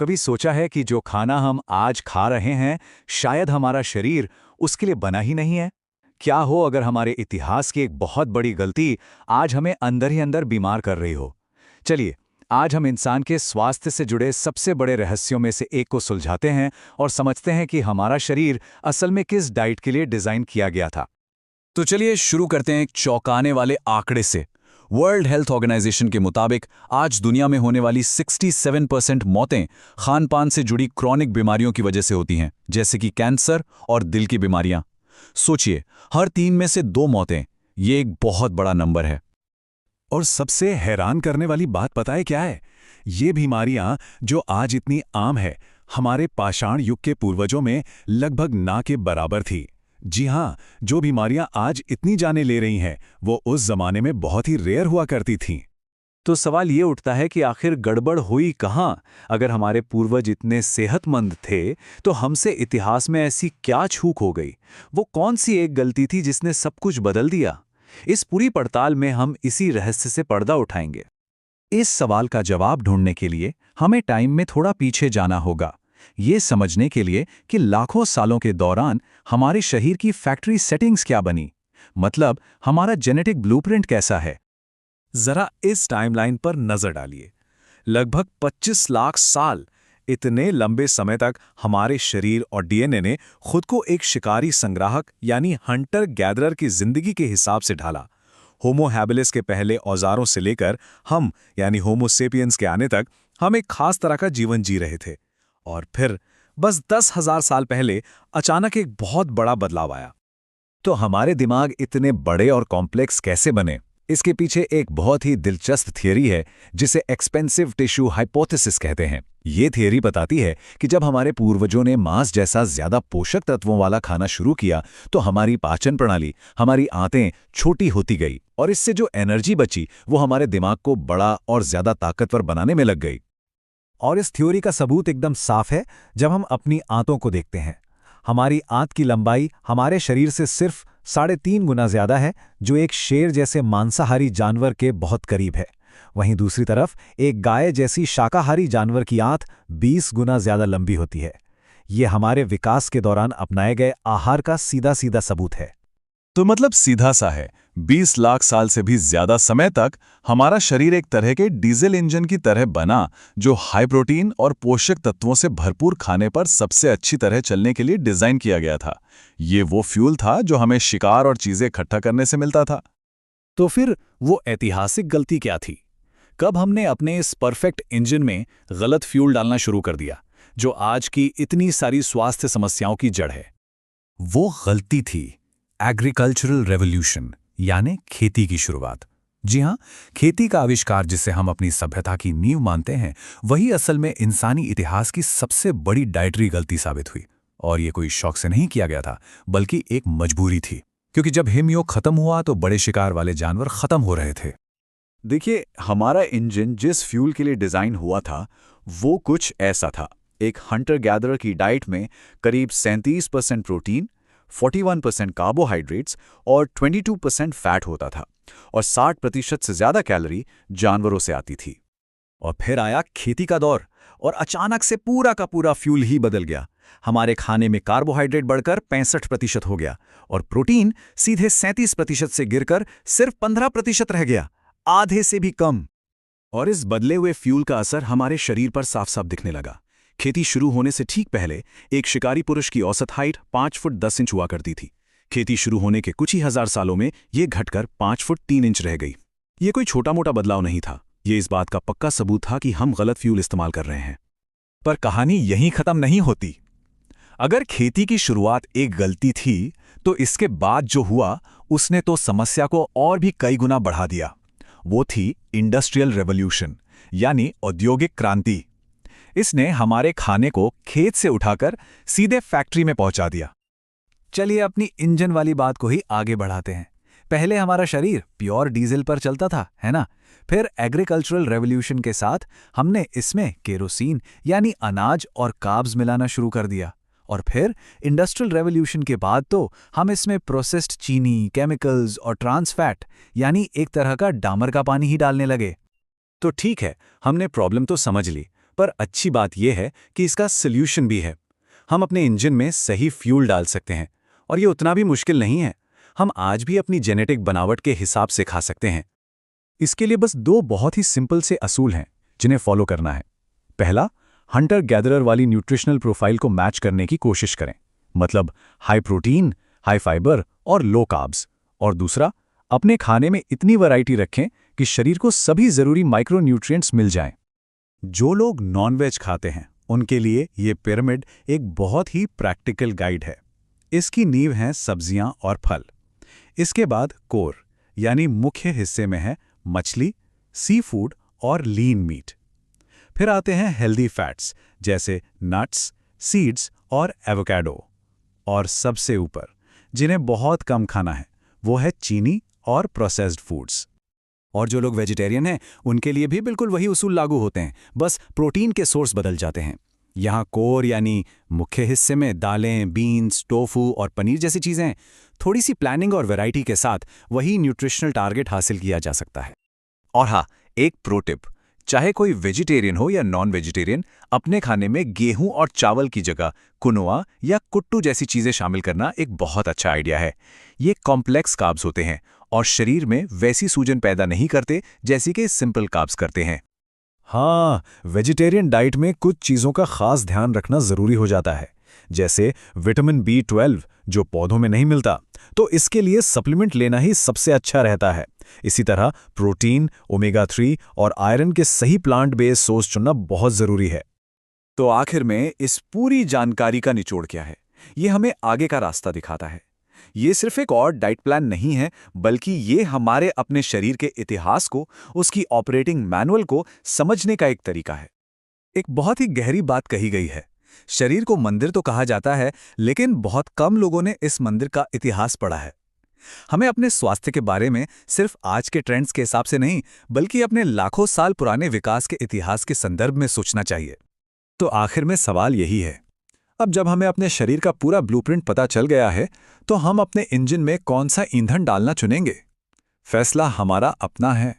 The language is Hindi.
कभी सोचा है कि जो खाना हम आज खा रहे हैं, शायद हमारा शरीर उसके लिए बना ही नहीं है? क्या हो अगर हमारे इतिहास की एक बहुत बड़ी गलती आज हमें अंदर ही अंदर बीमार कर रही हो? चलिए, आज हम इंसान के स्वास्थ्य से जुड़े सबसे बड़े रहस्यों में से एक को सुलझाते हैं और समझते हैं कि हमारा शरीर असल में किस डाइट के लिए डिज़ाइन किया गया था। तो चलिए शुरू करते हैं एक चौंकाने वाले आंकड़े से। वर्ल्ड हेल्थ ऑर्गेनाइजेशन के मुताबिक आज दुनिया में होने वाली 67% मौतें खान-पान से जुड़ी क्रॉनिक बीमारियों की वजह से होती हैं, जैसे कि कैंसर और दिल की बीमारियां। सोचिए, हर 3 में से 2 मौतें। ये एक बहुत बड़ा नंबर है। और सबसे हैरान करने वाली बात पता है क्या है? ये बीमारियां जो आज इतनी आम है, हमारे पाषाण युग के पूर्वजों में लगभग ना के बराबर थी। जी हाँ, जो बीमारियां आज इतनी जाने ले रही हैं, वो उस जमाने में बहुत ही रेयर हुआ करती थीं। तो सवाल ये उठता है कि आखिर गड़बड़ हुई कहाँ? अगर हमारे पूर्वज इतने सेहतमंद थे, तो हमसे इतिहास में ऐसी क्या चूक हो गई? वो कौन सी एक गलती थी जिसने सब कुछ बदल दिया? इस पूरी पड़ताल में हम इसी रहस्य से पर्दा उठाएंगे। इस सवाल का जवाब ढूंढने के लिए हमें टाइम में थोड़ा पीछे जाना होगा, ये समझने के लिए कि लाखों सालों के दौरान हमारे शरीर की फैक्ट्री सेटिंग्स क्या बनी। मतलब हमारा जेनेटिक ब्लूप्रिंट कैसा है। जरा इस टाइमलाइन पर नजर डालिए। लगभग 25 लाख साल, इतने लंबे समय तक हमारे शरीर और डीएनए ने खुद को एक शिकारी संग्राहक यानी हंटर गैदरर की जिंदगी के हिसाब से ढाला। होमो हैबिलिस के पहले औजारों से लेकर हम यानी होमो सेपियंस के आने तक हम एक खास तरह का जीवन जी रहे थे। और फिर बस 10,000 साल पहले अचानक एक बहुत बड़ा बदलाव आया। तो हमारे दिमाग इतने बड़े और कॉम्प्लेक्स कैसे बने? इसके पीछे एक बहुत ही दिलचस्प थियरी है जिसे एक्सपेंसिव टिश्यू हाइपोथेसिस कहते हैं। ये थियरी बताती है कि जब हमारे पूर्वजों ने मांस जैसा ज्यादा पोषक तत्वों वाला खाना शुरू किया, तो हमारी पाचन प्रणाली, हमारी आंतें छोटी होती गई और इससे जो एनर्जी बची वो हमारे दिमाग को बड़ा और ज्यादा ताकतवर बनाने में लग गई। और इस थ्योरी का सबूत एकदम साफ है जब हम अपनी आंतों को देखते हैं। हमारी आंत की लंबाई हमारे शरीर से सिर्फ 3.5 गुना ज्यादा है, जो एक शेर जैसे मांसाहारी जानवर के बहुत करीब है। वहीं दूसरी तरफ एक गाय जैसी शाकाहारी जानवर की आंत 20 गुना ज्यादा लंबी होती है। ये हमारे विकास के दौरान अपनाए गए आहार का सीधा सीधा सबूत है। तो मतलब सीधा सा है, 20 लाख साल से भी ज्यादा समय तक हमारा शरीर एक तरह के डीजल इंजन की तरह बना, जो हाई प्रोटीन और पोषक तत्वों से भरपूर खाने पर सबसे अच्छी तरह चलने के लिए डिजाइन किया गया था। ये वो फ्यूल था जो हमें शिकार और चीजें इकट्ठा करने से मिलता था। तो फिर वो ऐतिहासिक गलती क्या थी? कब हमने अपने इस परफेक्ट इंजन में गलत फ्यूल डालना शुरू कर दिया, जो आज की इतनी सारी स्वास्थ्य समस्याओं की जड़ है? वो गलती थी एग्रीकल्चरल रेवोल्यूशन, यानी खेती की शुरुआत। जी हाँ, खेती का आविष्कार जिसे हम अपनी सभ्यता की नींव मानते हैं, वही असल में इंसानी इतिहास की सबसे बड़ी डाइटरी गलती साबित हुई। और ये कोई शौक से नहीं किया गया था, बल्कि एक मजबूरी थी, क्योंकि जब हिमयोग खत्म हुआ तो बड़े शिकार वाले जानवर खत्म हो रहे थे। देखिए, हमारा इंजन जिस फ्यूल के लिए डिजाइन हुआ था, वो कुछ ऐसा था। एक हंटर गैदरर की डाइट में करीब 37% प्रोटीन, 41% कार्बोहाइड्रेट्स और 22% फैट होता था, और 60% से ज्यादा कैलोरी जानवरों से आती थी। और फिर आया खेती का दौर, और अचानक से पूरा का पूरा फ्यूल ही बदल गया। हमारे खाने में कार्बोहाइड्रेट बढ़कर 65% हो गया, और प्रोटीन सीधे 37% से गिरकर सिर्फ 15% रह गया, आधे से भी कम। और इस बदले हुए फ्यूल का असर हमारे शरीर पर साफ साफ दिखने लगा। खेती शुरू होने से ठीक पहले एक शिकारी पुरुष की औसत हाइट 5 फुट 10 इंच हुआ करती थी। खेती शुरू होने के कुछ ही हजार सालों में ये घटकर 5 फुट 3 इंच रह गई। ये कोई छोटा मोटा बदलाव नहीं था, ये इस बात का पक्का सबूत था कि हम गलत फ्यूल इस्तेमाल कर रहे हैं। पर कहानी यहीं खत्म नहीं होती। अगर खेती की शुरुआत एक गलती थी, तो इसके बाद जो हुआ उसने तो समस्या को और भी कई गुना बढ़ा दिया। वो थी इंडस्ट्रियल रेवोल्यूशन, यानी औद्योगिक क्रांति। इसने हमारे खाने को खेत से उठाकर सीधे फैक्ट्री में पहुंचा दिया। चलिए अपनी इंजन वाली बात को ही आगे बढ़ाते हैं। पहले हमारा शरीर प्योर डीजल पर चलता था, है ना? फिर एग्रीकल्चरल रेवोल्यूशन के साथ हमने इसमें केरोसिन यानी अनाज और कार्ब्स मिलाना शुरू कर दिया। और फिर इंडस्ट्रियल रेवोल्यूशन के बाद तो हम इसमें प्रोसेस्ड चीनी, केमिकल्स और ट्रांस फैट यानी एक तरह का डामर का पानी ही डालने लगे। तो ठीक है, हमने प्रॉब्लम तो समझ ली, पर अच्छी बात यह है कि इसका सॉल्यूशन भी है। हम अपने इंजन में सही फ्यूल डाल सकते हैं, और ये उतना भी मुश्किल नहीं है। हम आज भी अपनी जेनेटिक बनावट के हिसाब से खा सकते हैं। इसके लिए बस 2 बहुत ही सिंपल से असूल हैं जिन्हें फॉलो करना है। पहला, हंटर गैदरर वाली न्यूट्रिशनल प्रोफाइल को मैच करने की कोशिश करें, मतलब हाई प्रोटीन, हाई फाइबर और लो कार्ब्स। और दूसरा, अपने खाने में इतनी वैरायटी रखें कि शरीर को सभी जरूरी माइक्रोन्यूट्रिएंट्स मिल जाएं। जो लोग नॉनवेज खाते हैं उनके लिए ये पिरामिड एक बहुत ही प्रैक्टिकल गाइड है। इसकी नींव हैं सब्जियां और फल। इसके बाद कोर यानी मुख्य हिस्से में है मछली, सी फूड और लीन मीट। फिर आते हैं हेल्दी फैट्स जैसे नट्स, सीड्स और एवोकाडो। और सबसे ऊपर, जिन्हें बहुत कम खाना है, वो है चीनी और प्रोसेस्ड फूड्स। और जो लोग वेजिटेरियन हैं उनके लिए भी बिल्कुल वही उसूल लागू होते हैं, बस प्रोटीन के सोर्स बदल जाते हैं। यहाँ कोर यानी मुख्य हिस्से में दालें, बीन्स, टोफू और पनीर जैसी चीज़ें हैं। थोड़ी सी प्लानिंग और वैरायटी के साथ वही न्यूट्रिशनल टारगेट हासिल किया जा सकता है। और हाँ, एक प्रो टिप, चाहे कोई वेजिटेरियन हो या नॉन वेजिटेरियन, अपने खाने में गेहूं और चावल की जगह कुनोआ या कुट्टू जैसी चीज़ें शामिल करना एक बहुत अच्छा आइडिया है। ये कॉम्प्लेक्स कार्ब्स होते हैं और शरीर में वैसी सूजन पैदा नहीं करते जैसी कि सिंपल कार्ब्स करते हैं। हाँ, वेजिटेरियन डाइट में कुछ चीज़ों का खास ध्यान रखना ज़रूरी हो जाता है, जैसे विटामिन B12 जो पौधों में नहीं मिलता, तो इसके लिए सप्लीमेंट लेना ही सबसे अच्छा रहता है। इसी तरह प्रोटीन, ओमेगा 3 और आयरन के सही प्लांट बेस्ड सोर्स चुनना बहुत ज़रूरी है। तो आखिर में इस पूरी जानकारी का निचोड़ क्या है? ये हमें आगे का रास्ता दिखाता है। ये सिर्फ एक और डाइट प्लान नहीं है, बल्कि ये हमारे अपने शरीर के इतिहास को, उसकी ऑपरेटिंग मैनुअल को समझने का एक तरीका है। एक बहुत ही गहरी बात कही गई है। शरीर को मंदिर तो कहा जाता है, लेकिन बहुत कम लोगों ने इस मंदिर का इतिहास पढ़ा है। हमें अपने स्वास्थ्य के बारे में सिर्फ आज के ट्रेंड्स के हिसाब से नहीं, बल्कि अपने लाखों साल पुराने विकास के इतिहास के संदर्भ में सोचना चाहिए। तो आखिर में सवाल यही है, अब जब हमें अपने शरीर का पूरा ब्लूप्रिंट पता चल गया है, तो हम अपने इंजन में कौन सा ईंधन डालना चुनेंगे? फैसला हमारा अपना है।